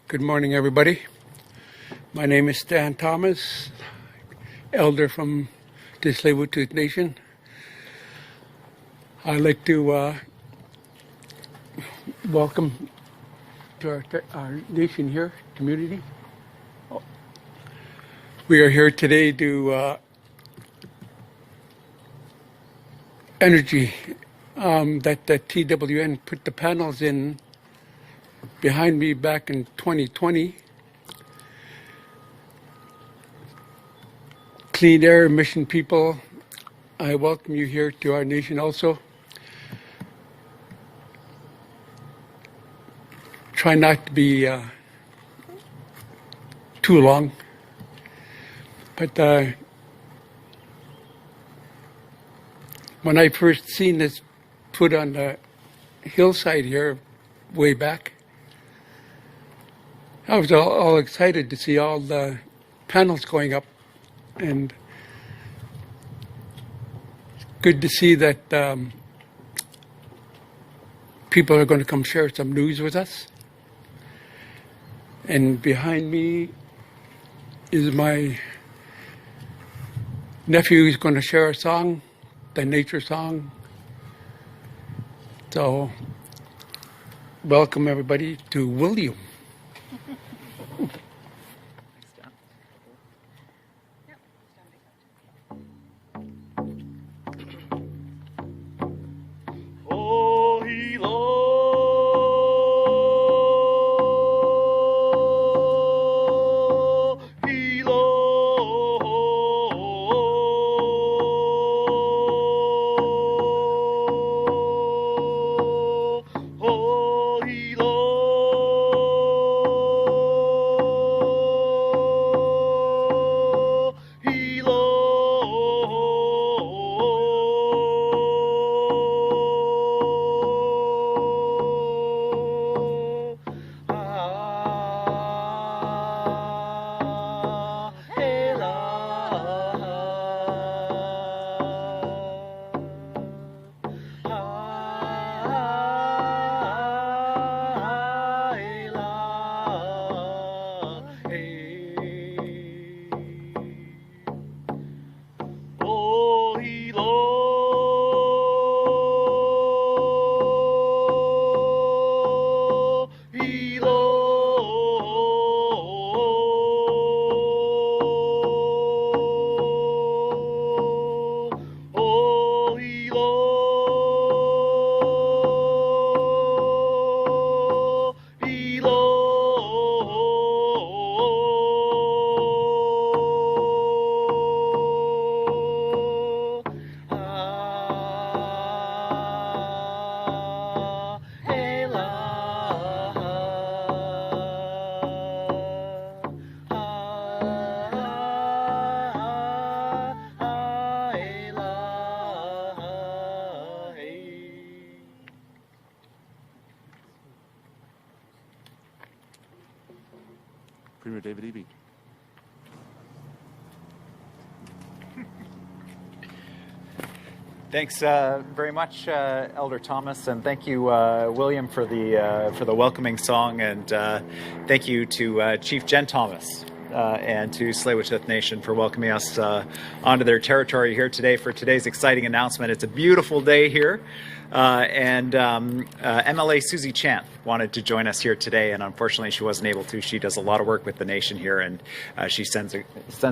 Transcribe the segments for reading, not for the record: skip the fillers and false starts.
Good morning, everybody. My name is Stan Thomas, elder from the Tsleil-Waututh Nation. I'd like to welcome to our nation here, community. We are here today to energy that the TWN put the panels in behind me back in 2020. Clean air emission people, I welcome you here to our nation also. Try not to be too long, but when I first seen this put on the hillside here way back, I was all excited to see all the panels going up, and good to see that people are going to come share some news with us. And behind me is my nephew who's going to share a song, the nature song. So, welcome everybody to William. Premier David Eby. Thanks very much, Elder Thomas, and thank you, William, for the welcoming song, and thank you to Chief Jen Thomas and to Tsleil-Waututh Nation for welcoming us onto their territory here today for today's exciting announcement. It's a beautiful day here, and MLA Susie Chant wanted to join us here today, and unfortunately she wasn't able to. She does a lot of work with the nation here, and she sends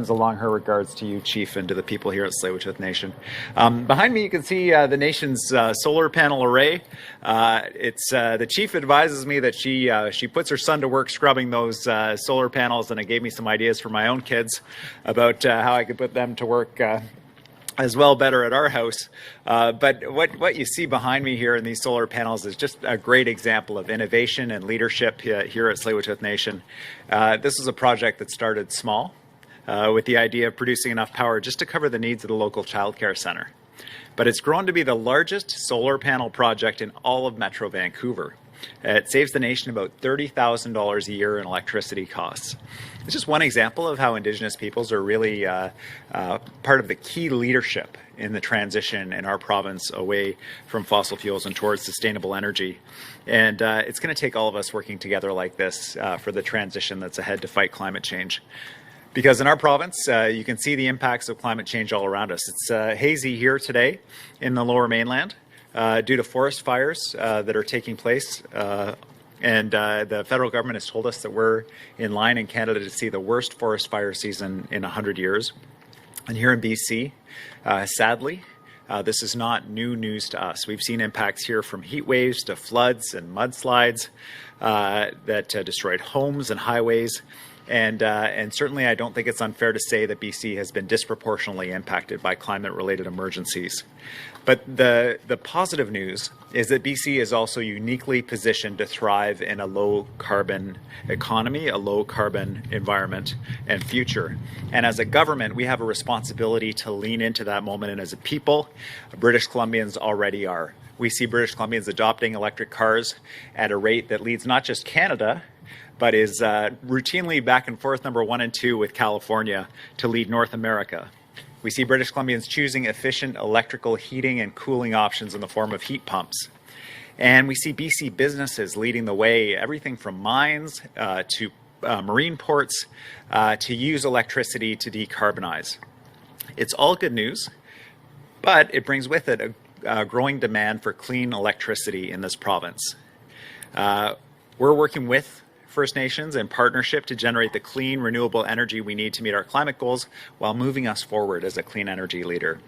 along her regards to you, Chief, and to the people here at Tsleil-Waututh Nation. Behind me you can see the nation's solar panel array. The Chief advises me that she puts her son to work scrubbing those solar panels, and it gave me some ideas for my own kids about how I could put them to work as well better at our house. But what you see behind me here in these solar panels is just a great example of innovation and leadership here at Tsleil-Waututh Nation. This is a project that started small with the idea of producing enough power just to cover the needs of the local childcare center. But it's grown to be the largest solar panel project in all of Metro Vancouver. It saves the nation about $30,000 a year in electricity costs. It's just one example of how Indigenous peoples are really part of the key leadership in the transition in our province away from fossil fuels and towards sustainable energy. And it's going to take all of us working together like this for the transition that's ahead to fight climate change. Because in our province, you can see the impacts of climate change all around us. It's hazy here today in the Lower Mainland due to forest fires that are taking place. And the federal government has told us that we're in line in Canada to see the worst forest fire season in 100 years. And here in BC, sadly, this is not new news to us. We've seen impacts here from heat waves to floods and mudslides that destroyed homes and highways. And certainly I don't think it's unfair to say that BC has been disproportionately impacted by climate-related emergencies. But the positive news is that BC is also uniquely positioned to thrive in a low-carbon economy, a low-carbon environment and future. And as a government, we have a responsibility to lean into that moment. And as a people, British Columbians already are. We see British Columbians adopting electric cars at a rate that leads not just Canada, but is routinely back and forth number 1 and 2 with California to lead North America. We see British Columbians choosing efficient electrical heating and cooling options in the form of heat pumps. And we see BC businesses leading the way, everything from mines to marine ports to use electricity to decarbonize. It's all good news, but it brings with it a growing demand for clean electricity in this province. We're working with First Nations in partnership to generate the clean, renewable energy we need to meet our climate goals while moving us forward as a clean energy leader.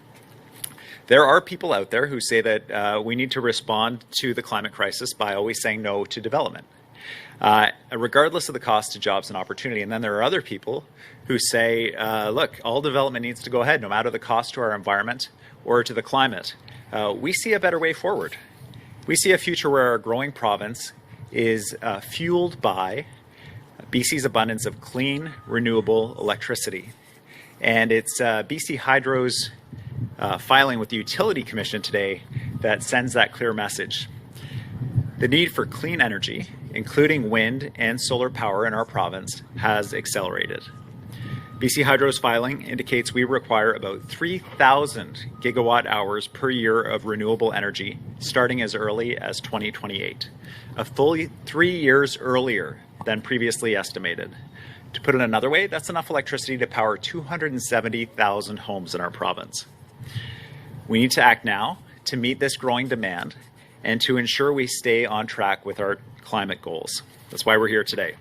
There are people out there who say that we need to respond to the climate crisis by always saying no to development, regardless of the cost to jobs and opportunity. And then there are other people who say, look, all development needs to go ahead, no matter the cost to our environment or to the climate. We see a better way forward. We see a future where our growing province is fueled by BC's abundance of clean, renewable electricity. And it's BC Hydro's filing with the Utility Commission today that sends that clear message. The need for clean energy, including wind and solar power in our province, has accelerated. BC Hydro's filing indicates we require about 3,000 gigawatt hours per year of renewable energy starting as early as 2028, a full 3 years earlier than previously estimated. To put it another way, that's enough electricity to power 270,000 homes in our province. We need to act now to meet this growing demand and to ensure we stay on track with our climate goals. That's why we're here today.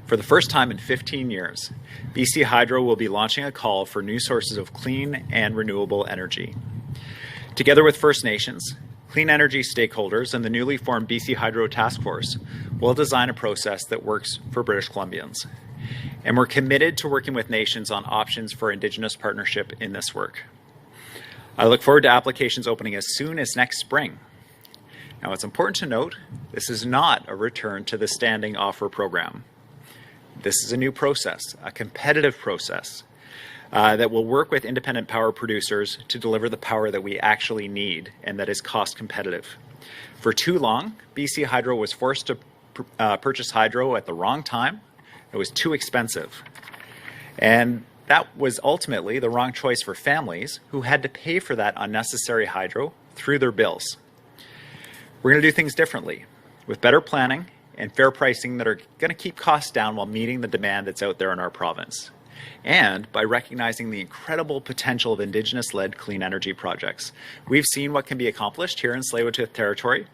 For the first time in 15 years, BC Hydro will be launching a call for new sources of clean and renewable energy. Together with First Nations, clean energy stakeholders, and the newly formed BC Hydro Task Force, we'll design a process that works for British Columbians. And we're committed to working with nations on options for Indigenous partnership in this work. I look forward to applications opening as soon as next spring. Now, it's important to note, this is not a return to the standing offer program. This is a new process, a competitive process that will work with independent power producers to deliver the power that we actually need and that is cost competitive. For too long, BC Hydro was forced to purchase hydro at the wrong time. It was too expensive. And that was ultimately the wrong choice for families who had to pay for that unnecessary hydro through their bills. We're going to do things differently with better planning and fair pricing that are going to keep costs down while meeting the demand that's out there in our province. And by recognizing the incredible potential of Indigenous-led clean energy projects. We've seen what can be accomplished here in Tsleil-Waututh territory.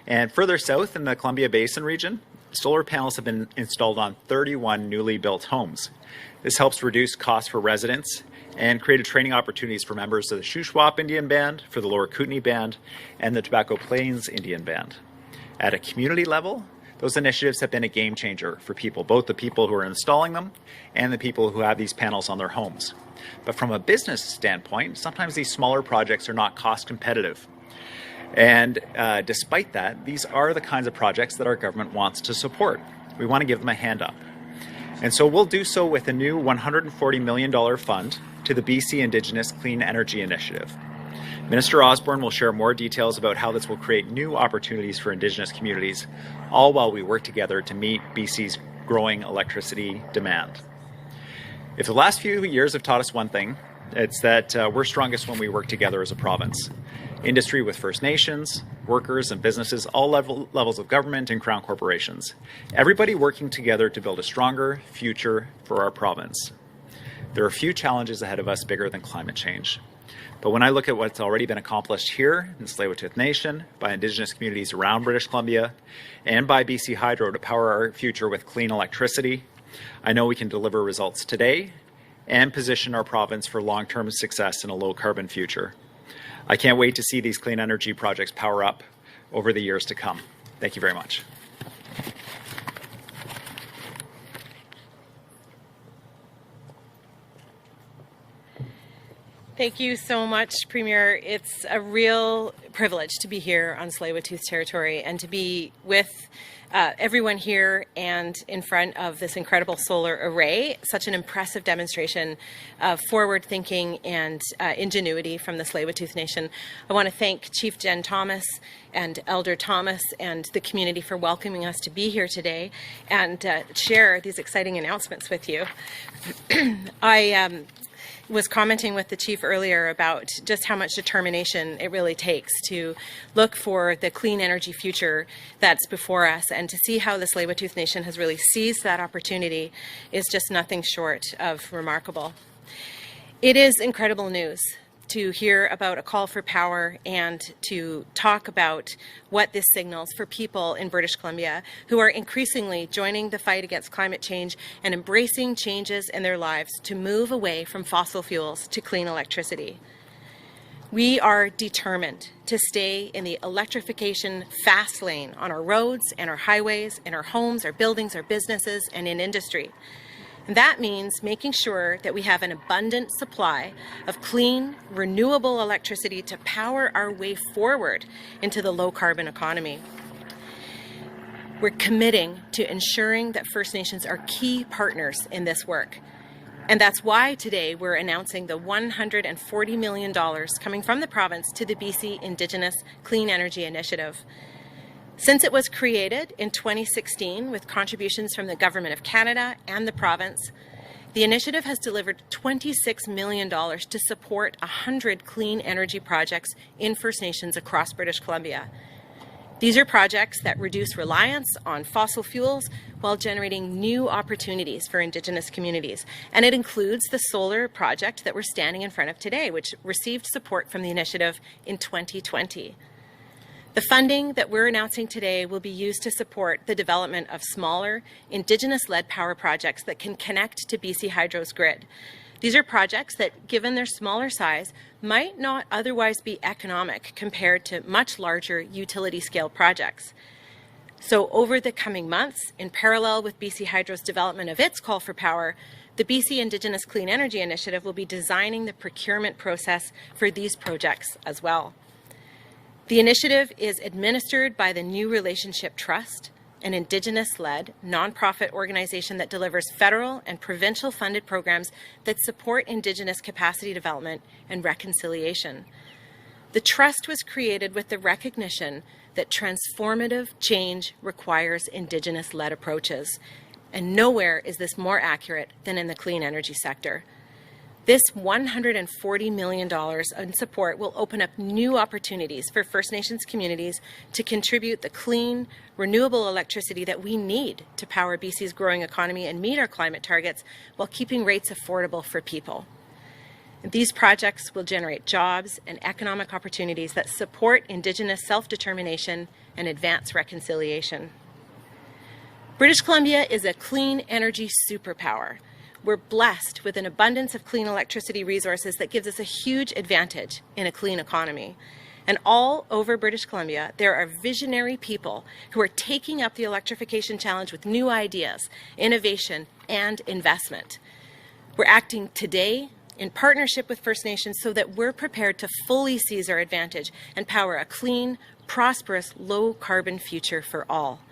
And further south in the Columbia Basin region, solar panels have been installed on 31 newly built homes. This helps reduce costs for residents and created training opportunities for members of the Shuswap Indian Band, for the Lower Kootenay Band, and the Tobacco Plains Indian Band. At a community level, those initiatives have been a game changer for people, both the people who are installing them and the people who have these panels on their homes. But from a business standpoint, sometimes these smaller projects are not cost competitive. And despite that, these are the kinds of projects that our government wants to support. We want to give them a hand up. And so we'll do so with a new $140 million fund to the BC Indigenous Clean Energy Initiative. Minister Osborne will share more details about how this will create new opportunities for Indigenous communities, all while we work together to meet BC's growing electricity demand. If the last few years have taught us one thing, it's that we're strongest when we work together as a province. Industry with First Nations, workers and businesses, all levels of government and Crown corporations. Everybody working together to build a stronger future for our province. There are few challenges ahead of us bigger than climate change. But when I look at what's already been accomplished here in the Tsleil-Waututh Nation, by Indigenous communities around British Columbia, and by BC Hydro to power our future with clean electricity, I know we can deliver results today and position our province for long-term success in a low-carbon future. I can't wait to see these clean energy projects power up over the years to come. Thank you very much. Thank you so much, Premier. It's a real privilege to be here on Tsleil-Waututh territory and to be with everyone here and in front of this incredible solar array. Such an impressive demonstration of forward thinking and ingenuity from the Tsleil-Waututh Nation. I want to thank Chief Jen Thomas and Elder Thomas and the community for welcoming us to be here today and share these exciting announcements with you. I was commenting with the chief earlier about just how much determination it really takes to look for the clean energy future that's before us, and to see how the Tsleil-Waututh Nation has really seized that opportunity is just nothing short of remarkable. It is incredible news to hear about a call for power and to talk about what this signals for people in British Columbia who are increasingly joining the fight against climate change and embracing changes in their lives to move away from fossil fuels to clean electricity. We are determined to stay in the electrification fast lane on our roads and our highways, in our homes, our buildings, our businesses, and in industry. And that means making sure that we have an abundant supply of clean, renewable electricity to power our way forward into the low-carbon economy. We're committing to ensuring that First Nations are key partners in this work. And that's why today we're announcing the $140 million coming from the province to the BC Indigenous Clean Energy Initiative. Since it was created in 2016 with contributions from the Government of Canada and the province, the initiative has delivered $26 million to support 100 clean energy projects in First Nations across British Columbia. These are projects that reduce reliance on fossil fuels while generating new opportunities for Indigenous communities. And it includes the solar project that we're standing in front of today, which received support from the initiative in 2020. The funding that we're announcing today will be used to support the development of smaller, Indigenous-led power projects that can connect to BC Hydro's grid. These are projects that, given their smaller size, might not otherwise be economic compared to much larger utility-scale projects. So over the coming months, in parallel with BC Hydro's development of its call for power, the BC Indigenous Clean Energy Initiative will be designing the procurement process for these projects as well. The initiative is administered by the New Relationship Trust, an Indigenous-led nonprofit organization that delivers federal and provincial funded programs that support Indigenous capacity development and reconciliation. The Trust was created with the recognition that transformative change requires Indigenous-led approaches, and nowhere is this more accurate than in the clean energy sector. This $140 million in support will open up new opportunities for First Nations communities to contribute the clean, renewable electricity that we need to power BC's growing economy and meet our climate targets while keeping rates affordable for people. These projects will generate jobs and economic opportunities that support Indigenous self-determination and advance reconciliation. British Columbia is a clean energy superpower. We're blessed with an abundance of clean electricity resources that gives us a huge advantage in a clean economy. And all over British Columbia, there are visionary people who are taking up the electrification challenge with new ideas, innovation, and investment. We're acting today in partnership with First Nations so that we're prepared to fully seize our advantage and power a clean, prosperous, low-carbon future for all.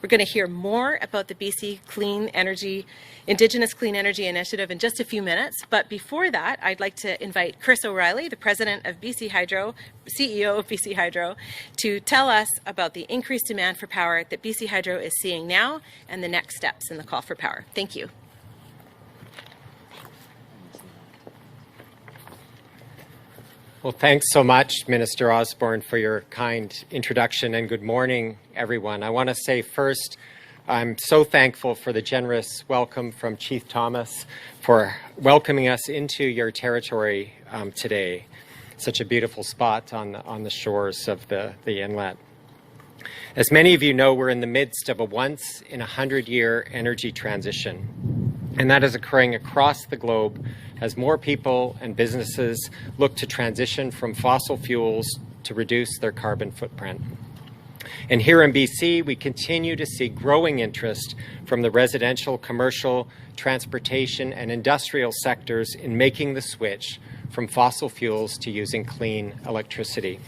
We're going to hear more about the BC Indigenous Clean Energy Initiative in just a few minutes. But before that, I'd like to invite Chris O'Reilly, the president of BC Hydro, CEO of BC Hydro, to tell us about the increased demand for power that BC Hydro is seeing now and the next steps in the call for power. Thank you. Well, thanks so much, Minister Osborne, for your kind introduction, and good morning, everyone. I want to say first, I'm so thankful for the generous welcome from Chief Thomas for welcoming us into your territory today. Such a beautiful spot on the shores of the inlet. As many of you know, we're in the midst of a once-in-a-100-year energy transition, and that is occurring across the globe as more people and businesses look to transition from fossil fuels to reduce their carbon footprint. And here in BC, we continue to see growing interest from the residential, commercial, transportation, and industrial sectors in making the switch from fossil fuels to using clean electricity.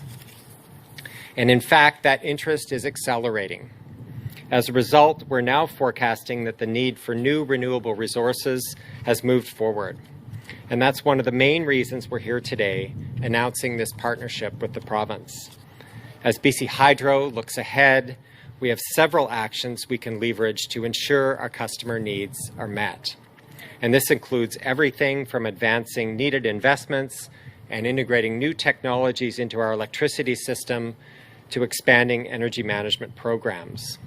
And in fact, that interest is accelerating. As a result, we're now forecasting that the need for new renewable resources has moved forward. And that's one of the main reasons we're here today, announcing this partnership with the province. As BC Hydro looks ahead, we have several actions we can leverage to ensure our customer needs are met. And this includes everything from advancing needed investments and integrating new technologies into our electricity system to expanding energy management programs.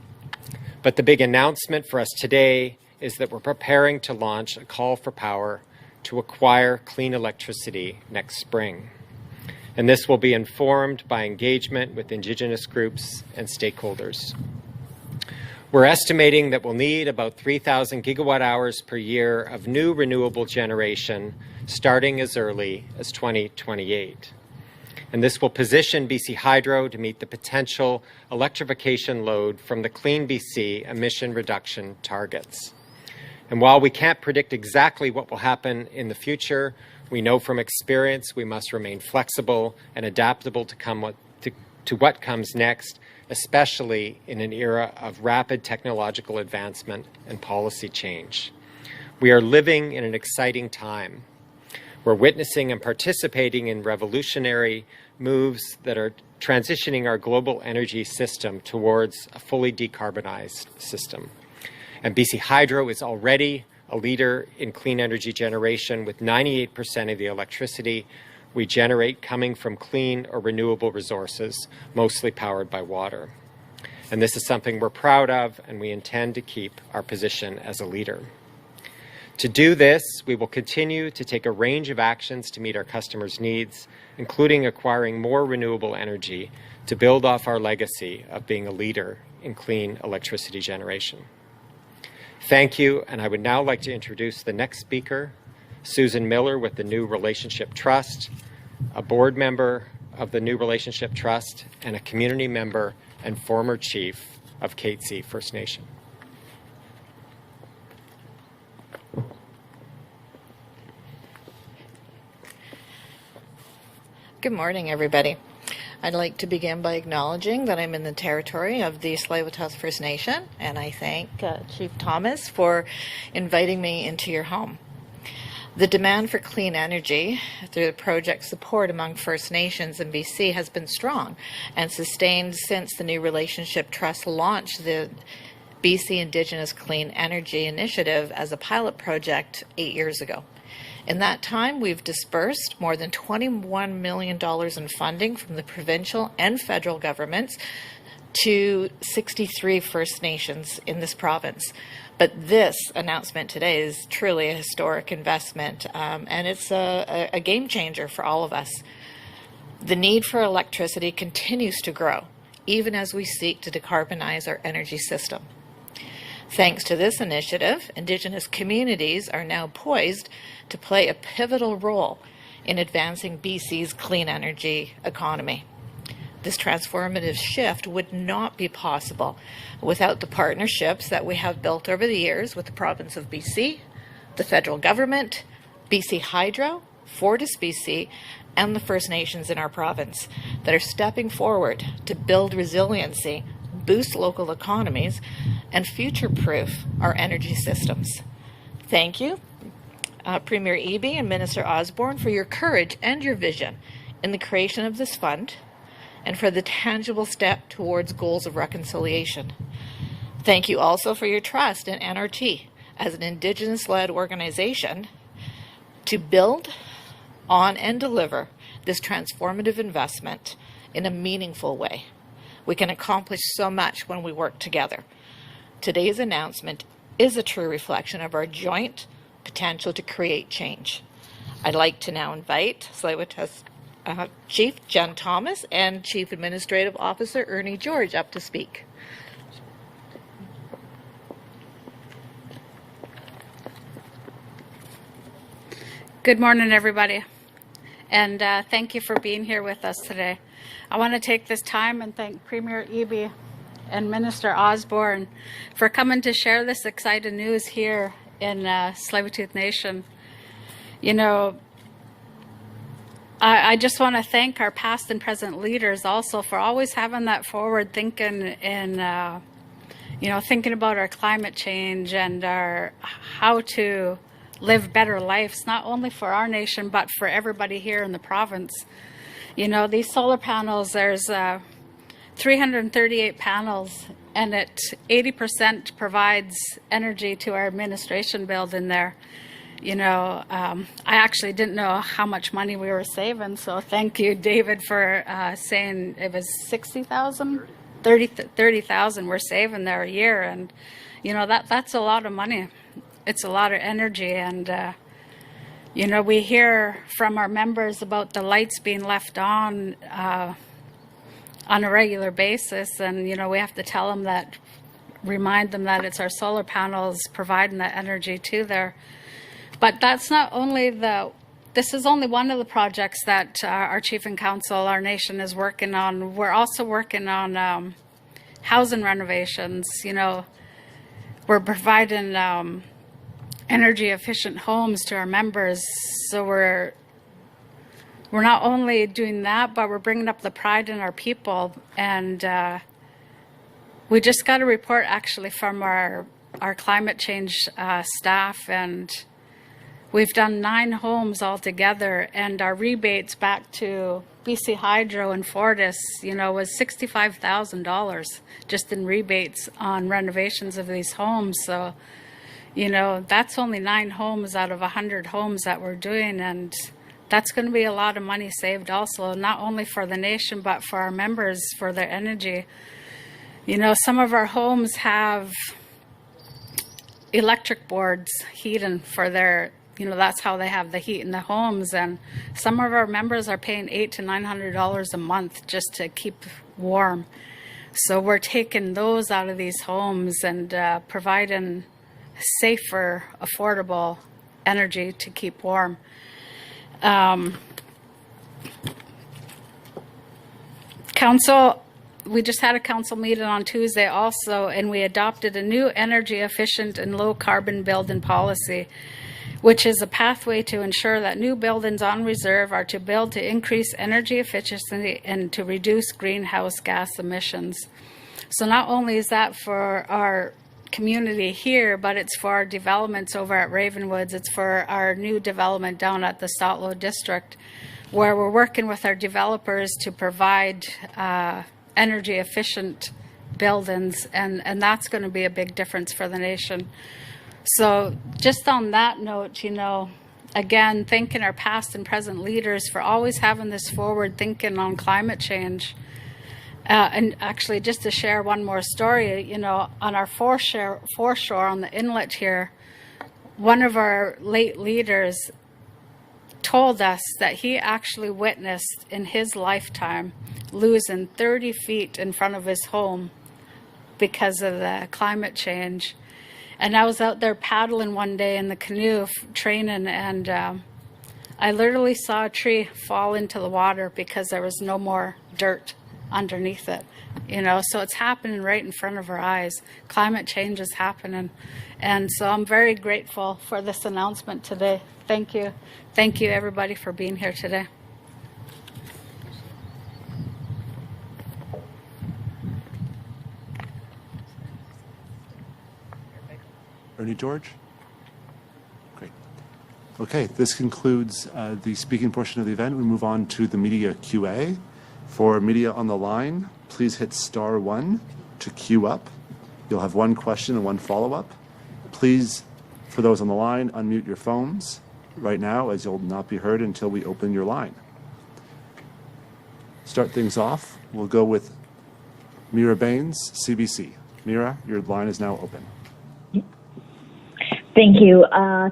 But the big announcement for us today is that we're preparing to launch a call for power to acquire clean electricity next spring. And this will be informed by engagement with Indigenous groups and stakeholders. We're estimating that we'll need about 3,000 gigawatt hours per year of new renewable generation starting as early as 2028. And this will position BC Hydro to meet the potential electrification load from the Clean BC emission reduction targets. And while we can't predict exactly what will happen in the future, we know from experience we must remain flexible and adaptable to what comes next, especially in an era of rapid technological advancement and policy change. We are living in an exciting time. We're witnessing and participating in revolutionary moves that are transitioning our global energy system towards a fully decarbonized system. And BC Hydro is already a leader in clean energy generation, with 98% of the electricity we generate coming from clean or renewable resources, mostly powered by water. And this is something we're proud of, and we intend to keep our position as a leader. To do this, we will continue to take a range of actions to meet our customers' needs, including acquiring more renewable energy to build off our legacy of being a leader in clean electricity generation. Thank you, and I would now like to introduce the next speaker, Susan Miller with the New Relationship Trust, a board member of the New Relationship Trust, and a community member and former chief of Tsleil-Waututh First Nation. Good morning, everybody. I'd like to begin by acknowledging that I'm in the territory of the Tsleil-Waututh First Nation, and I thank Chief Thomas for inviting me into your home. The demand for clean energy through the project support among First Nations in BC has been strong and sustained since the New Relationship Trust launched the BC Indigenous Clean Energy Initiative as a pilot project 8 years ago. In that time, we've dispersed more than $21 million in funding from the provincial and federal governments to 63 First Nations in this province. But this announcement today is truly a historic investment, and it's a game changer for all of us. The need for electricity continues to grow, even as we seek to decarbonize our energy system. Thanks to this initiative, Indigenous communities are now poised to play a pivotal role in advancing BC's clean energy economy. This transformative shift would not be possible without the partnerships that we have built over the years with the province of BC, the federal government, BC Hydro, Fortis BC, and the First Nations in our province that are stepping forward to build resiliency, boost local economies, and future-proof our energy systems. Thank you, Premier Eby and Minister Osborne, for your courage and your vision in the creation of this fund and for the tangible step towards goals of reconciliation. Thank you also for your trust in NRT as an Indigenous-led organization to build on and deliver this transformative investment in a meaningful way. We can accomplish so much when we work together. Today's announcement is a true reflection of our joint potential to create change. I'd like to now invite Tsleil-Waututh Chief Jen Thomas and Chief Administrative Officer Ernie George up to speak. Good morning, everybody, and thank you for being here with us today. I want to take this time and thank Premier Eby and Minister Osborne for coming to share this exciting news here in Tsleil-Waututh Nation. You know, I just want to thank our past and present leaders also for always having that forward thinking and, you know, thinking about our climate change and our how to live better lives, not only for our nation, but for everybody here in the province. You know, these solar panels, there's 338 panels, and 80% provides energy to our administration building there. You know, I actually didn't know how much money we were saving, so thank you, David, for saying it was 60,000? 30,000 we're saving there a year, and, you know, that's a lot of money. It's a lot of energy, and you know, we hear from our members about the lights being left on a regular basis, and you know, we have to tell them that, remind them that it's our solar panels providing that energy to there. But that's not only this is only one of the projects that our Chief and Council, our nation, is working on. We're also working on housing renovations. You know, we're providing energy efficient homes to our members, so we're not only doing that, but we're bringing up the pride in our people. And we just got a report actually from our climate change staff, and we've done 9 homes altogether, and our rebates back to BC Hydro and Fortis, you know, was $65,000 just in rebates on renovations of these homes. So, you know, that's only 9 homes out of 100 homes that we're doing, and that's going to be a lot of money saved also, not only for the nation, but for our members, for their energy. You know, some of our homes have electric boards heating for their, you know, that's how they have the heat in the homes, and some of our members are paying $800 to $900 a month just to keep warm. So we're taking those out of these homes and providing safer, affordable energy to keep warm. Council, we just had a council meeting on Tuesday also, and we adopted a new energy efficient and low carbon building policy, which is a pathway to ensure that new buildings on reserve are to build to increase energy efficiency and to reduce greenhouse gas emissions. So not only is that for our community here, but it's for our developments over at Ravenwoods. It's for our new development down at the Tsleil-Waututh district, where we're working with our developers to provide energy efficient buildings, and that's going to be a big difference for the nation. So just on that note, you know, again, thanking our past and present leaders for always having this forward thinking on climate change. And actually, just to share one more story, you know, on our foreshore on the inlet here, one of our late leaders told us that he actually witnessed in his lifetime losing 30 feet in front of his home because of the climate change. And I was out there paddling one day in the canoe training, and I literally saw a tree fall into the water because there was no more dirt underneath it, you know. So it's happening right in front of our eyes. Climate change is happening, and so I'm very grateful for this announcement today. Thank you everybody for being here today. Ernie George? Great. Okay, this concludes the speaking portion of the event. We move on to the media QA. For media on the line, please hit *1 to queue up. You'll have one question and one follow-up. Please, for those on the line, unmute your phones right now, as you'll not be heard until we open your line. Start things off. We'll go with Mira Baines, CBC. Mira, your line is now open. Thank you.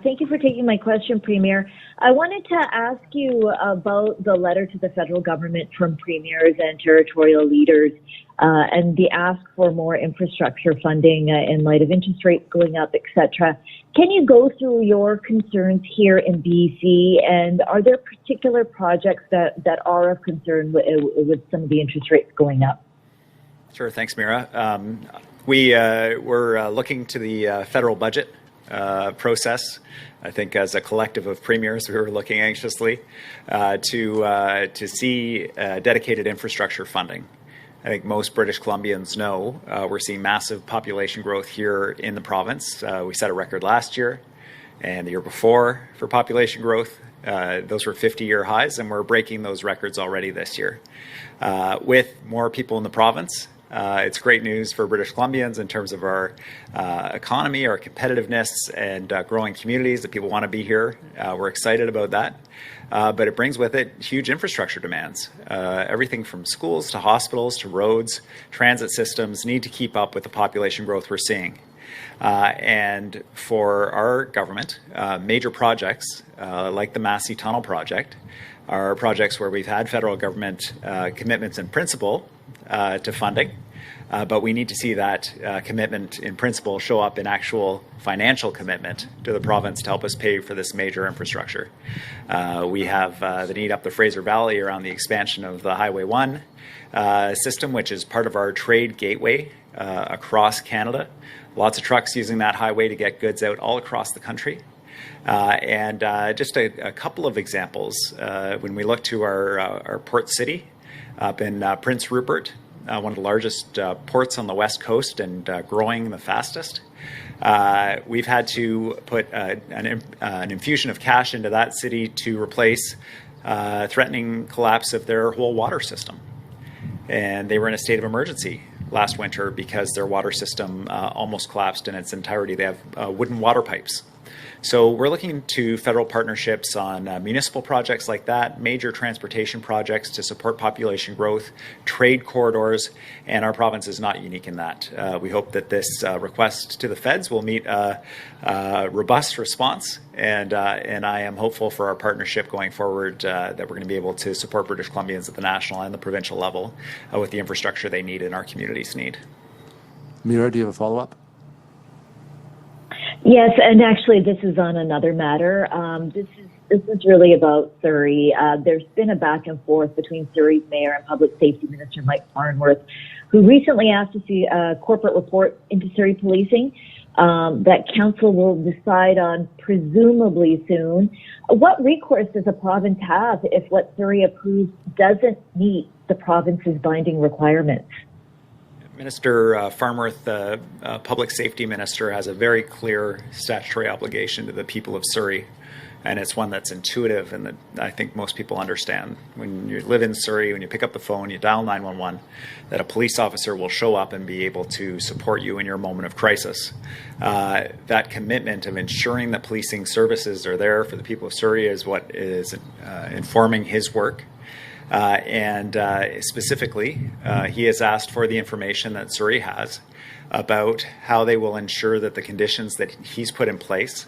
Thank you for taking my question, Premier. I wanted to ask you about the letter to the federal government from premiers and territorial leaders and the ask for more infrastructure funding in light of interest rates going up, etc. Can you go through your concerns here in BC, and are there particular projects that are of concern with some of the interest rates going up? Sure. Thanks, Mira. We're looking to the federal budget process. I think as a collective of premiers, we were looking anxiously to see dedicated infrastructure funding. I think most British Columbians know we're seeing massive population growth here in the province. We set a record last year and the year before for population growth. Those were 50-year highs, and we're breaking those records already this year. With more people in the province, it's great news for British Columbians in terms of our economy, our competitiveness, and growing communities that people want to be here. We're excited about that. But it brings with it huge infrastructure demands. Everything from schools to hospitals to roads, transit systems need to keep up with the population growth we're seeing. And for our government, major projects like the Massey Tunnel project are projects where we've had federal government commitments in principle to funding, but we need to see that commitment in principle show up in actual financial commitment to the province to help us pay for this major infrastructure. We have the need up the Fraser Valley around the expansion of the Highway 1 system, which is part of our trade gateway across Canada. Lots of trucks using that highway to get goods out all across the country. And just a couple of examples. When we look to our port city up in Prince Rupert, one of the largest ports on the west coast and growing the fastest, we've had to put an infusion of cash into that city to replace threatening collapse of their whole water system. And they were in a state of emergency last winter because their water system almost collapsed in its entirety. They have wooden water pipes. So we're looking to federal partnerships on municipal projects like that, major transportation projects to support population growth, trade corridors, and our province is not unique in that. We hope that this request to the feds will meet a robust response, and I am hopeful for our partnership going forward that we're going to be able to support British Columbians at the national and the provincial level with the infrastructure they need and our communities need. Mira, do you have a follow-up? Yes, and actually this is on another matter. This is really about Surrey. There's been a back and forth between Surrey's mayor and Public Safety Minister Mike Farnworth, who recently asked to see a corporate report into Surrey policing that council will decide on presumably soon. What recourse does the province have if what Surrey approves doesn't meet the province's binding requirements? Minister Farnworth, the Public Safety Minister, has a very clear statutory obligation to the people of Surrey, and it's one that's intuitive and that I think most people understand. When you live in Surrey, when you pick up the phone, you dial 911, that a police officer will show up and be able to support you in your moment of crisis. That commitment of ensuring that policing services are there for the people of Surrey is what is informing his work. Specifically, he has asked for the information that Surrey has about how they will ensure that the conditions that he's put in place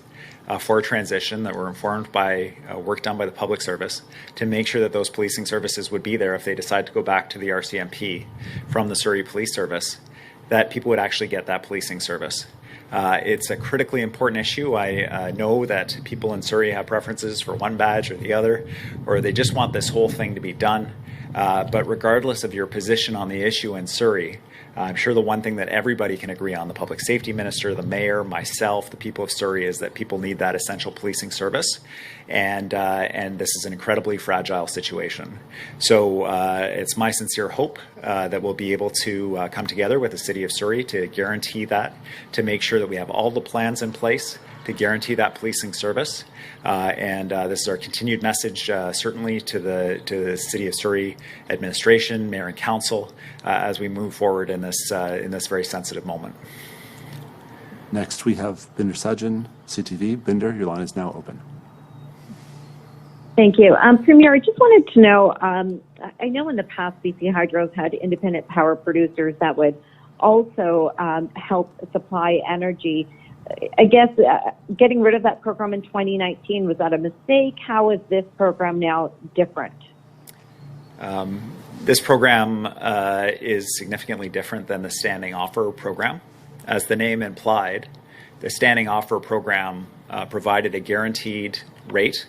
for transition that were informed by work done by the public service to make sure that those policing services would be there if they decide to go back to the RCMP from the Surrey Police Service, that people would actually get that policing service. It's a critically important issue. I know that people in Surrey have preferences for one badge or the other, or they just want this whole thing to be done. But regardless of your position on the issue in Surrey, I'm sure the one thing that everybody can agree on, the public safety minister, the mayor, myself, the people of Surrey, is that people need that essential policing service. And this is an incredibly fragile situation. So it's my sincere hope that we'll be able to come together with the City of Surrey to guarantee that, to make sure that we have all the plans in place to guarantee that policing service. This is our continued message, certainly to the City of Surrey administration, mayor and council, as we move forward in this very sensitive moment. Next, we have Binder Sajjan, CTV. Binder, your line is now open. Thank you. Premier, I just wanted to know, I know in the past BC Hydro's had independent power producers that would also help supply energy. I guess getting rid of that program in 2019, was that a mistake? How is this program now different? This program is significantly different than the standing offer program. As the name implied, the standing offer program provided a guaranteed rate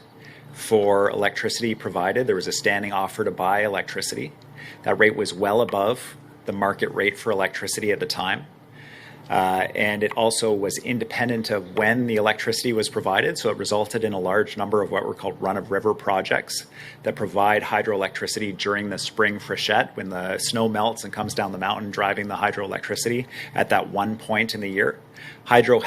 for electricity provided. There was a standing offer to buy electricity. That rate was well above the market rate for electricity at the time. And it also was independent of when the electricity was provided, so it resulted in a large number of what were called run-of-river projects that provide hydroelectricity during the spring freshet, when the snow melts and comes down the mountain, driving the hydroelectricity at that one point in the year. Hydro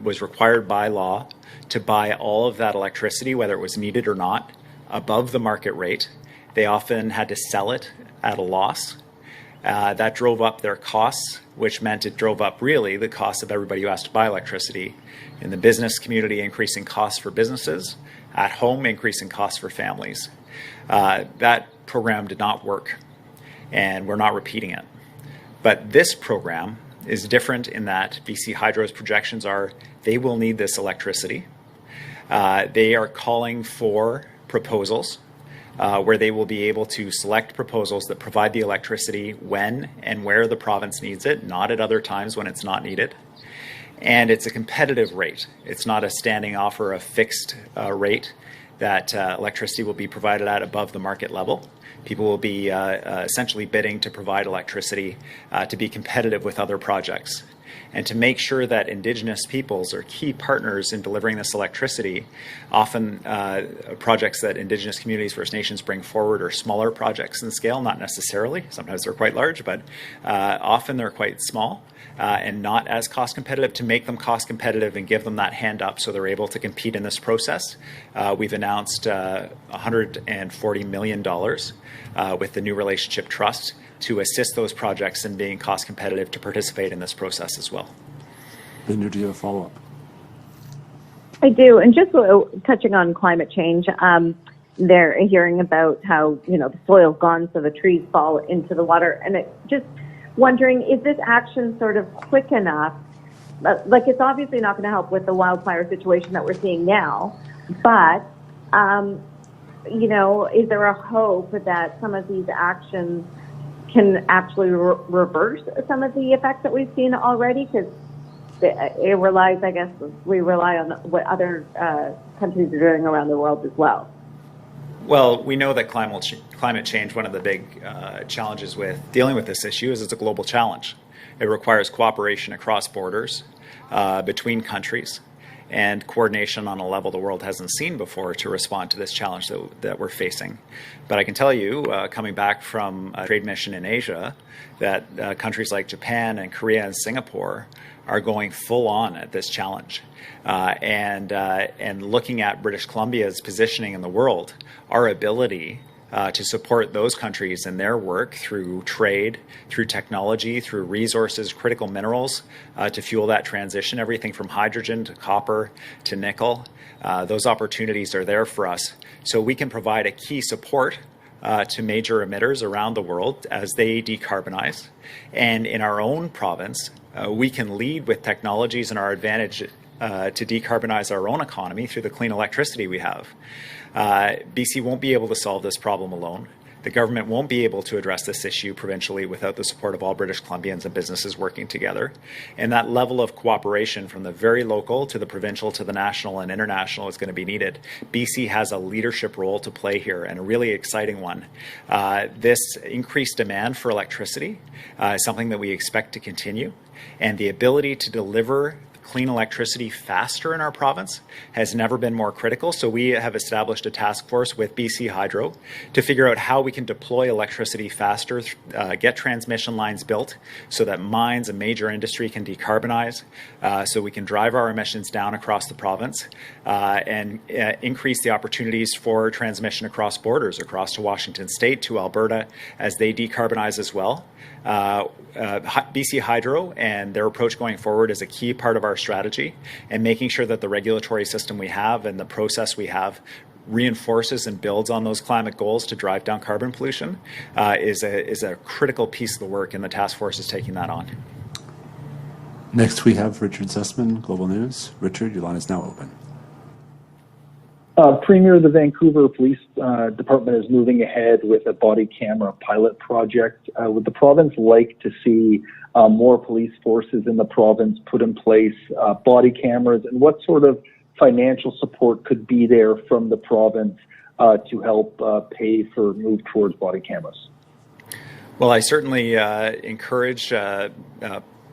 was required by law to buy all of that electricity, whether it was needed or not, above the market rate. They often had to sell it at a loss. That drove up their costs, which meant it drove up really the cost of everybody who has to buy electricity. In the business community, increasing costs for businesses. At home, increasing costs for families. That program did not work, and we're not repeating it. But this program is different in that BC Hydro's projections are they will need this electricity. They are calling for proposals where they will be able to select proposals that provide the electricity when and where the province needs it, not at other times when it's not needed. And it's a competitive rate. It's not a standing offer, a fixed rate that electricity will be provided at above the market level. People will be essentially bidding to provide electricity to be competitive with other projects. And to make sure that Indigenous peoples are key partners in delivering this electricity, often projects that Indigenous communities, First Nations bring forward are smaller projects in scale, not necessarily. Sometimes they're quite large, but often they're quite small and not as cost competitive. To make them cost competitive and give them that hand up so they're able to compete in this process, we've announced $140 million with the New Relationship Trust to assist those projects in being cost competitive to participate in this process as well. Binder, do you have a follow-up? I do, and just touching on climate change, they're hearing about how, the soil's gone, so the trees fall into the water, and just wondering, is this action sort of quick enough? Like, it's obviously not going to help with the wildfire situation that we're seeing now, but, is there a hope that some of these actions can actually reverse some of the effects that we've seen already? Because it relies, I guess, we rely on what other countries are doing around the world as well. Well, we know that climate change, one of the big challenges with dealing with this issue is it's a global challenge. It requires cooperation across borders, between countries, and coordination on a level the world hasn't seen before to respond to this challenge that we're facing. But I can tell you, coming back from a trade mission in Asia, that countries like Japan and Korea and Singapore are going full on at this challenge. And looking at British Columbia's positioning in the world, our ability to support those countries in their work through trade, through technology, through resources, critical minerals to fuel that transition, everything from hydrogen to copper to nickel. Those opportunities are there for us. So we can provide a key support to major emitters around the world as they decarbonize. And in our own province, we can lead with technologies in our advantage to decarbonize our own economy through the clean electricity we have. BC won't be able to solve this problem alone. The government won't be able to address this issue provincially without the support of all British Columbians and businesses working together. And that level of cooperation from the very local to the provincial to the national and international is going to be needed. BC has a leadership role to play here, and a really exciting one. This increased demand for electricity is something that we expect to continue, and the ability to deliver clean electricity faster in our province has never been more critical. So we have established a task force with BC Hydro to figure out how we can deploy electricity faster, get transmission lines built so that mines and major industry can decarbonize, so we can drive our emissions down across the province, and increase the opportunities for transmission across borders, across to Washington State, to Alberta, as they decarbonize as well. BC Hydro and their approach going forward is a key part of our strategy, and making sure that the regulatory system we have and the process we have reinforces and builds on those climate goals to drive down carbon pollution is a critical piece of the work, and the task force is taking that on. Next, we have Richard Sussman, Global News. Richard, your line is now open. Premier, the Vancouver Police Department is moving ahead with a body camera pilot project. Would the province like to see more police forces in the province put in place body cameras, and what sort of financial support could be there from the province to help pay for move towards body cameras? Well, I certainly encourage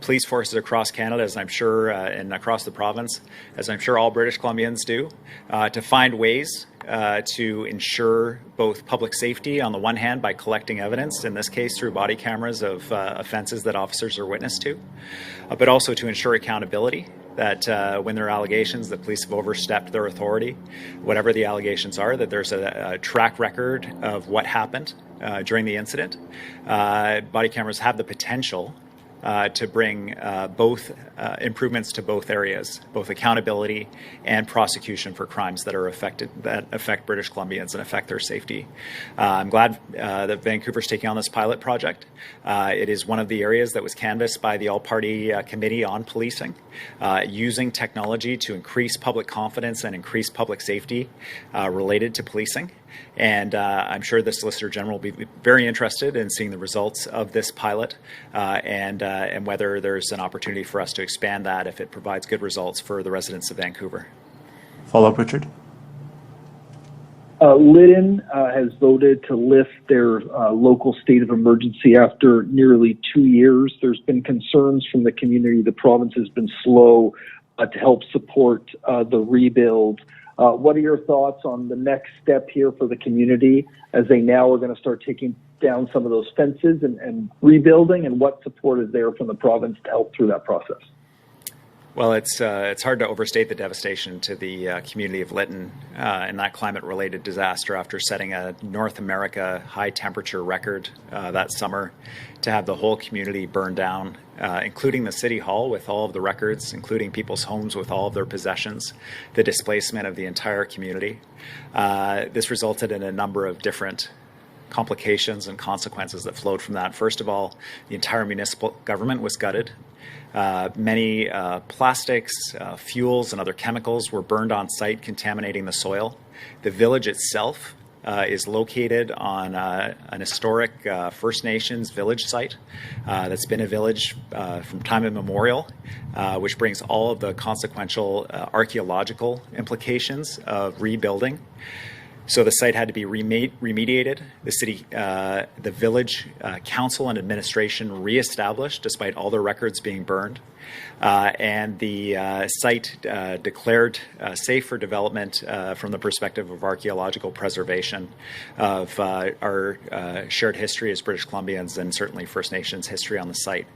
police forces across Canada, as I'm sure, and across the province, as I'm sure all British Columbians do, to find ways to ensure both public safety on the one hand by collecting evidence, in this case through body cameras of offences that officers are witness to, but also to ensure accountability, that when there are allegations that police have overstepped their authority, whatever the allegations are, that there's a track record of what happened during the incident. Body cameras have the potential to bring both improvements to both areas, both accountability and prosecution for crimes that affect British Columbians and affect their safety. I'm glad that Vancouver's taking on this pilot project. It is one of the areas that was canvassed by the All-Party Committee on Policing, using technology to increase public confidence and increase public safety related to policing. And I'm sure the Solicitor General will be very interested in seeing the results of this pilot and whether there's an opportunity for us to expand that if it provides good results for the residents of Vancouver. Follow up, Richard. Lytton has voted to lift their local state of emergency after nearly 2 years. There's been concerns from the community the province has been slow to help support the rebuild. What are your thoughts on the next step here for the community as they now are going to start taking down some of those fences and rebuilding, and what support is there from the province to help through that process? Well, it's hard to overstate the devastation to the community of Lytton in that climate-related disaster after setting a North America high-temperature record that summer, to have the whole community burned down, including the City Hall with all of the records, including people's homes with all of their possessions, the displacement of the entire community. This resulted in a number of different complications and consequences that flowed from that. First of all, the entire municipal government was gutted. Many plastics, fuels, and other chemicals were burned on site, contaminating the soil. The village itself is located on an historic First Nations village site that's been a village from time immemorial, which brings all of the consequential archaeological implications of rebuilding. So the site had to be remediated. The city, the village council and administration reestablished despite all their records being burned. And the site declared safe for development from the perspective of archaeological preservation of our shared history as British Columbians, and certainly First Nations history on the site.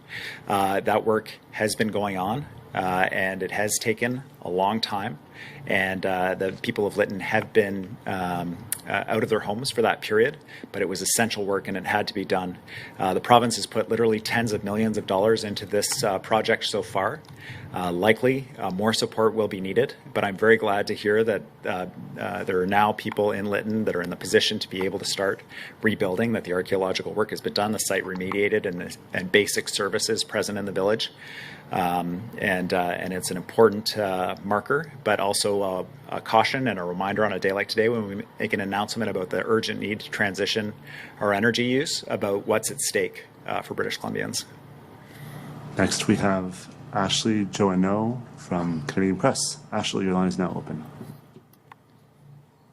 That work has been going on, and it has taken a long time. And the people of Lytton have been out of their homes for that period, but it was essential work and it had to be done. The province has put literally tens of millions of dollars into this project so far. Likely more support will be needed, but I'm very glad to hear that there are now people in Lytton that are in the position to be able to start rebuilding, that the archaeological work has been done, the site remediated, and basic services present in the village. And it's an important marker, but also a caution and a reminder on a day like today when we make an announcement about the urgent need to transition our energy use, about what's at stake for British Columbians. Next, we have Ashley Joanneau from Canadian Press. Ashley, your line is now open.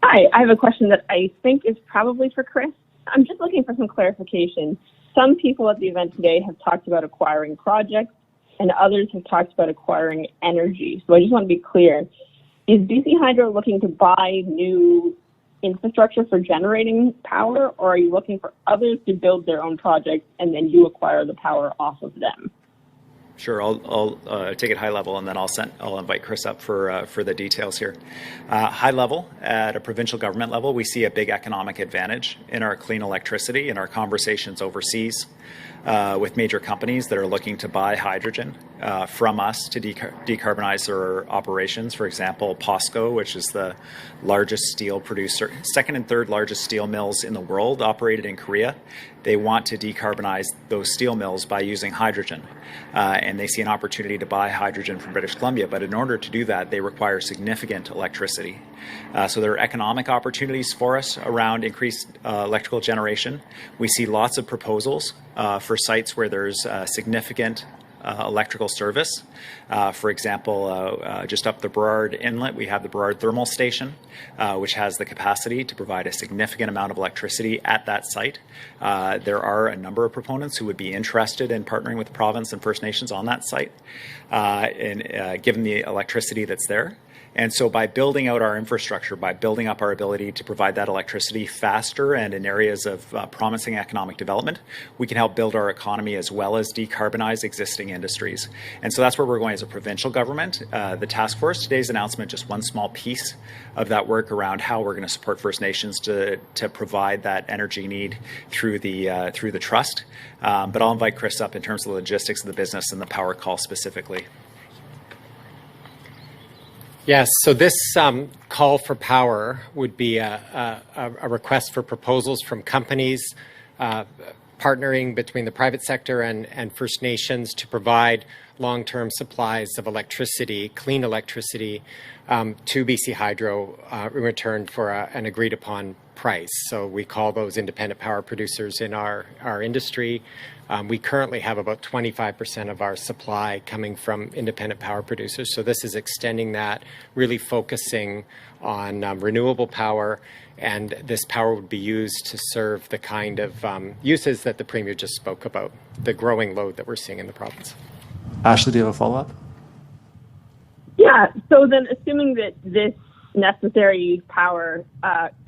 Hi, I have a question that I think is probably for Chris. I'm just looking for some clarification. Some people at the event today have talked about acquiring projects, and others have talked about acquiring energy. So I just want to be clear. Is BC Hydro looking to buy new infrastructure for generating power, or are you looking for others to build their own projects and then you acquire the power off of them? Sure, I'll take it high level, and then I'll invite Chris up for the details here. High level, at a provincial government level, we see a big economic advantage in our clean electricity in our conversations overseas with major companies that are looking to buy hydrogen from us to decarbonize their operations. For example, POSCO, which is the largest steel producer, second and third largest steel mills in the world, operated in Korea. They want to decarbonize those steel mills by using hydrogen, and they see an opportunity to buy hydrogen from British Columbia. But in order to do that, they require significant electricity. So there are economic opportunities for us around increased electrical generation. We see lots of proposals for sites where there's significant electrical service. For example, just up the Burrard Inlet, we have the Burrard Thermal Station, which has the capacity to provide a significant amount of electricity at that site. There are a number of proponents who would be interested in partnering with the province and First Nations on that site, and given the electricity that's there. And so by building out our infrastructure, by building up our ability to provide that electricity faster and in areas of promising economic development, we can help build our economy as well as decarbonize existing industries. And so that's where we're going as a provincial government. The task force, today's announcement, just one small piece of that work around how we're going to support First Nations to provide that energy need through the trust. But I'll invite Chris up in terms of the logistics of the business and the power call specifically. Yes, so this call for power would be a request for proposals from companies partnering between the private sector and First Nations to provide long-term supplies of electricity, clean electricity, to BC Hydro in return for an agreed-upon price. So we call those independent power producers in our industry. We currently have about 25% of our supply coming from independent power producers. So this is extending that, really focusing on renewable power, and this power would be used to serve the kind of uses that the Premier just spoke about, the growing load that we're seeing in the province. Ashley, do you have a follow-up? Yeah, so then assuming that this necessary power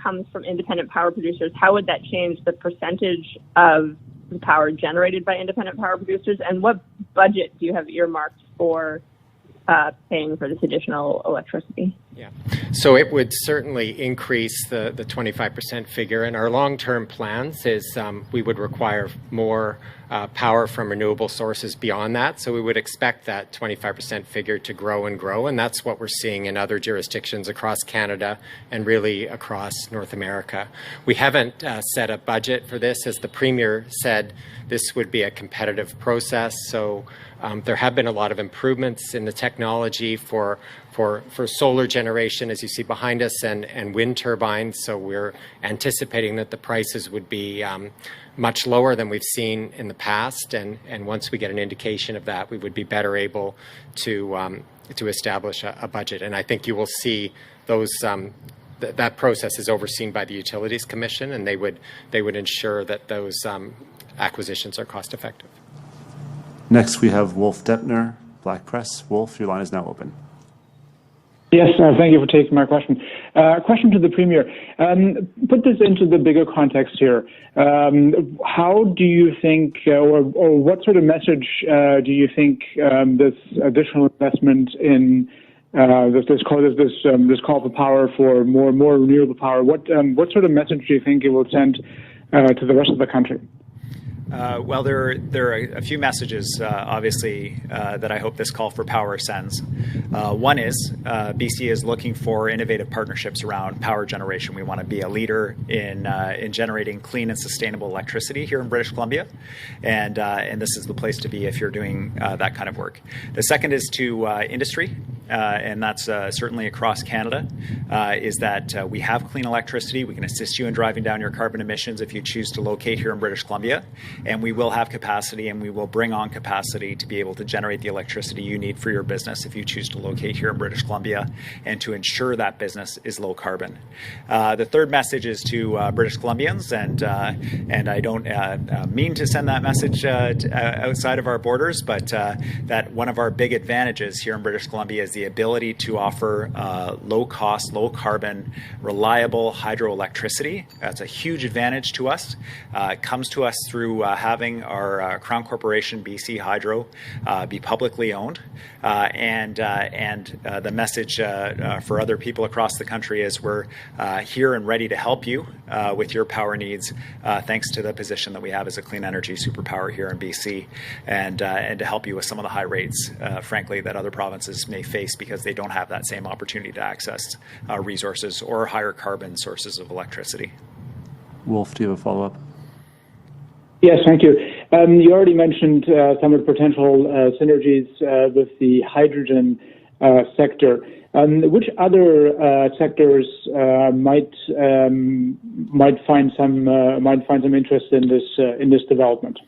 comes from independent power producers, how would that change the percentage of the power generated by independent power producers, and what budget do you have earmarked for paying for this additional electricity? Yeah, so it would certainly increase the 25% figure, and our long-term plans is we would require more power from renewable sources beyond that. So we would expect that 25% figure to grow and grow, and that's what we're seeing in other jurisdictions across Canada and really across North America. We haven't set a budget for this. As the Premier said, this would be a competitive process. So there have been a lot of improvements in the technology for solar generation, as you see behind us, and wind turbines. So we're anticipating that the prices would be much lower than we've seen in the past. And once we get an indication of that, we would be better able to establish a budget. And I think you will see those that process is overseen by the Utilities Commission, and they would ensure that those acquisitions are cost effective. Next, we have Wolf Deppner, Black Press. Wolf, your line is now open. Yes, thank you for taking my question. Question to the Premier. Put this into the bigger context here. How do you think, or what sort of message do you think this additional investment in this call for power for more renewable power? What sort of message do you think it will send to the rest of the country? Well, there are a few messages, obviously, that I hope this call for power sends. One is BC is looking for innovative partnerships around power generation. We want to be a leader in generating clean and sustainable electricity here in British Columbia, and this is the place to be if you're doing that kind of work. The second is to industry. and that's certainly across Canada, is that we have clean electricity. We can assist you in driving down your carbon emissions if you choose to locate here in British Columbia, and we will have capacity, and we will bring on capacity to be able to generate the electricity you need for your business if you choose to locate here in British Columbia, and to ensure that business is low carbon. The third message is to British Columbians, and I don't mean to send that message outside of our borders, but that one of our big advantages here in British Columbia is the ability to offer low cost, low carbon, reliable hydroelectricity. That's a huge advantage to us. It comes to us through having our Crown Corporation, BC Hydro, be publicly owned. And the message for other people across the country is we're here and ready to help you with your power needs, thanks to the position that we have as a clean energy superpower here in BC, and to help you with some of the high rates, frankly, that other provinces may face because they don't have that same opportunity to access resources or higher carbon sources of electricity. Wolf, do you have a follow-up? Yes, thank you. You already mentioned some of the potential synergies with the hydrogen sector. Which other sectors might find some interest in this development?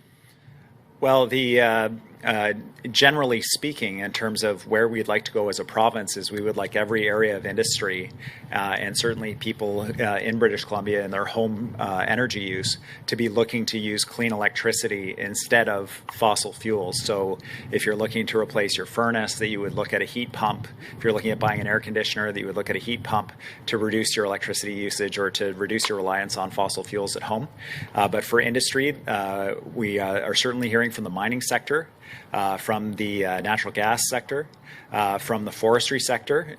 Well, generally speaking, in terms of where we'd like to go as a province, is we would like every area of industry and certainly people in British Columbia in their home energy use to be looking to use clean electricity instead of fossil fuels. So if you're looking to replace your furnace, that you would look at a heat pump. If you're looking at buying an air conditioner, that you would look at a heat pump to reduce your electricity usage or to reduce your reliance on fossil fuels at home. But for industry, we are certainly hearing from the mining sector, from the natural gas sector, from the forestry sector,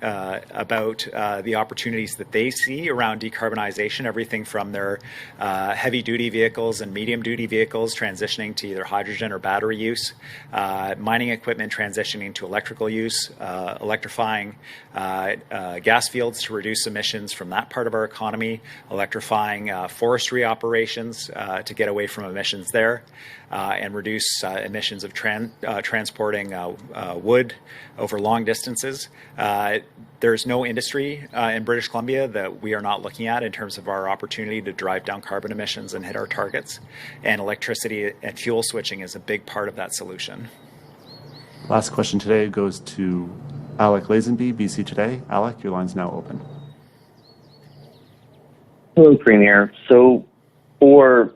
about the opportunities that they see around decarbonization, everything from their heavy-duty vehicles and medium-duty vehicles transitioning to either hydrogen or battery use, mining equipment transitioning to electrical use, electrifying gas fields to reduce emissions from that part of our economy, electrifying forestry operations to get away from emissions there, and reduce emissions of transporting wood over long distances. There's no industry in British Columbia that we are not looking at in terms of our opportunity to drive down carbon emissions and hit our targets. And electricity and fuel switching is a big part of that solution. Last question today goes to Alec Lazenby, BC Today. Alec, your line's now open. Hello, Premier. So for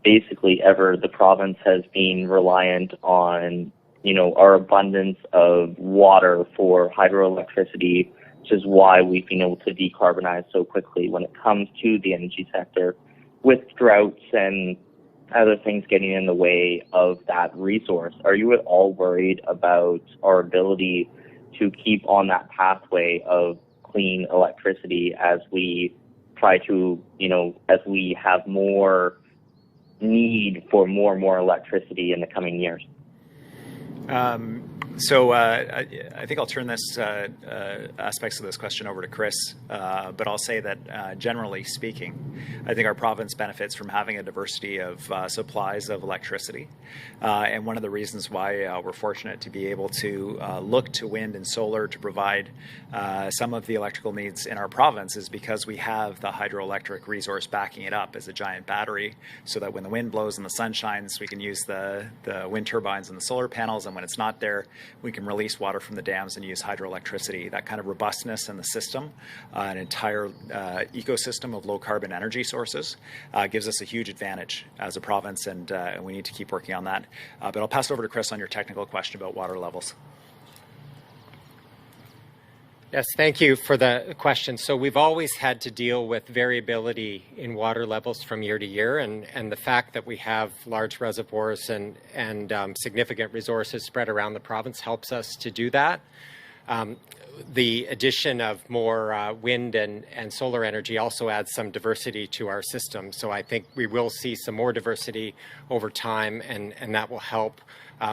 basically ever, the province has been reliant on, our abundance of water for hydroelectricity, which is why we've been able to decarbonize so quickly when it comes to the energy sector. With droughts and other things getting in the way of that resource, are you at all worried about our ability to keep on that pathway of clean electricity as we try to, as we have more need for more and more electricity in the coming years? So I think I'll turn this aspects of this question over to Chris, but I'll say that generally speaking, I think our province benefits from having a diversity of supplies of electricity. And one of the reasons why we're fortunate to be able to look to wind and solar to provide some of the electrical needs in our province is because we have the hydroelectric resource backing it up as a giant battery, so that when the wind blows and the sun shines, we can use the wind turbines and the solar panels, and when it's not there, we can release water from the dams and use hydroelectricity. That kind of robustness in the system, an entire ecosystem of low carbon energy sources, gives us a huge advantage as a province, and we need to keep working on that. But I'll pass it over to Chris on your technical question about water levels. Yes, thank you for the question. So we've always had to deal with variability in water levels from year to year, and the fact that we have large reservoirs and significant resources spread around the province helps us to do that. The addition of more wind and solar energy also adds some diversity to our system. So I think we will see some more diversity over time, and that will help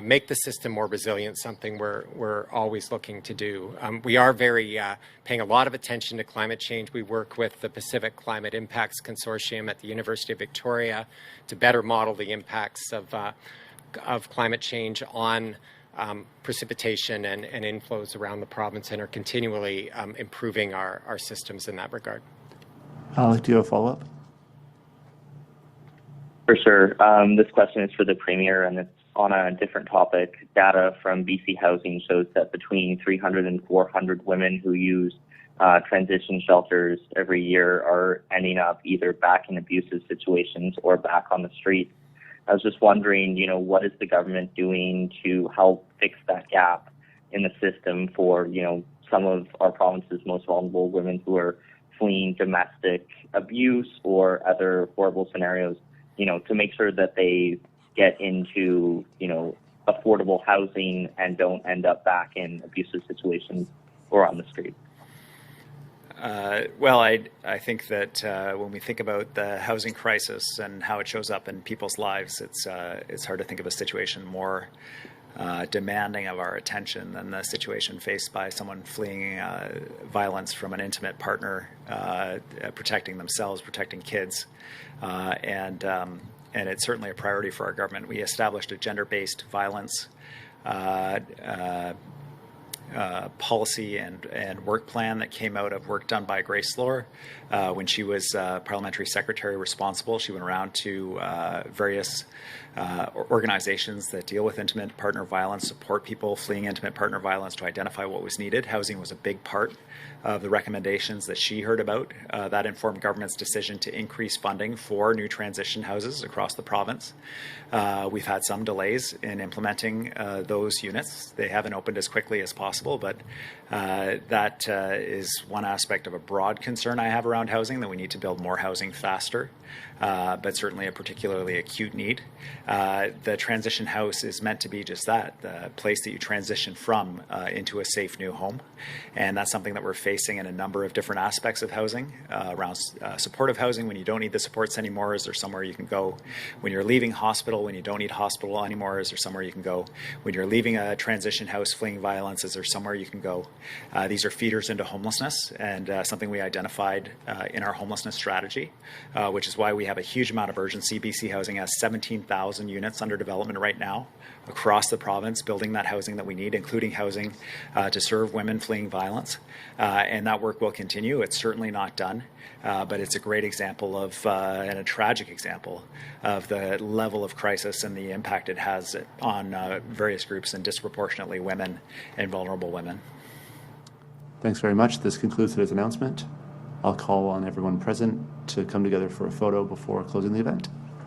make the system more resilient, something we're always looking to do. We are paying a lot of attention to climate change. We work with the Pacific Climate Impacts Consortium at the University of Victoria to better model the impacts of climate change on precipitation and inflows around the province and are continually improving our systems in that regard. Alec, do you have a follow-up? For sure. This question is for the Premier, and it's on a different topic. Data from BC Housing shows that between 300 and 400 women who use transition shelters every year are ending up either back in abusive situations or back on the street. I was just wondering, what is the government doing to help fix that gap in the system for, some of our province's most vulnerable women who are fleeing domestic abuse or other horrible scenarios, to make sure that they get into, affordable housing and don't end up back in abusive situations or on the street? Well, I think that when we think about the housing crisis and how it shows up in people's lives, it's hard to think of a situation more demanding of our attention than the situation faced by someone fleeing violence from an intimate partner, protecting themselves, protecting kids, and it's certainly a priority for our government. We established a gender-based violence policy and work plan that came out of work done by Grace Lohr when she was parliamentary secretary responsible. She went around to various organizations that deal with intimate partner violence, support people fleeing intimate partner violence to identify what was needed. Housing was a big part of the recommendations that she heard about. That informed government's decision to increase funding for new transition houses across the province. We've had some delays in implementing those units. They haven't opened as quickly as possible, but that is one aspect of a broad concern I have around housing, that we need to build more housing faster, but certainly a particularly acute need. The transition house is meant to be just that, the place that you transition from into a safe new home. And that's something that we're facing in a number of different aspects of housing. Around supportive housing, when you don't need the supports anymore, is there somewhere you can go? When you're leaving hospital, when you don't need hospital anymore, is there somewhere you can go? When you're leaving a transition house fleeing violence, is there somewhere you can go? These are feeders into homelessness, and something we identified in our homelessness strategy, which is why we have a huge amount of urgency. BC Housing has 17,000 units under development right now across the province, building that housing that we need, including housing to serve women fleeing violence. And that work will continue. It's certainly not done, but it's a great example of, and a tragic example of the level of crisis and the impact it has on various groups, and disproportionately women and vulnerable women. Thanks very much. This concludes today's announcement. I'll call on everyone present to come together for a photo before closing the event.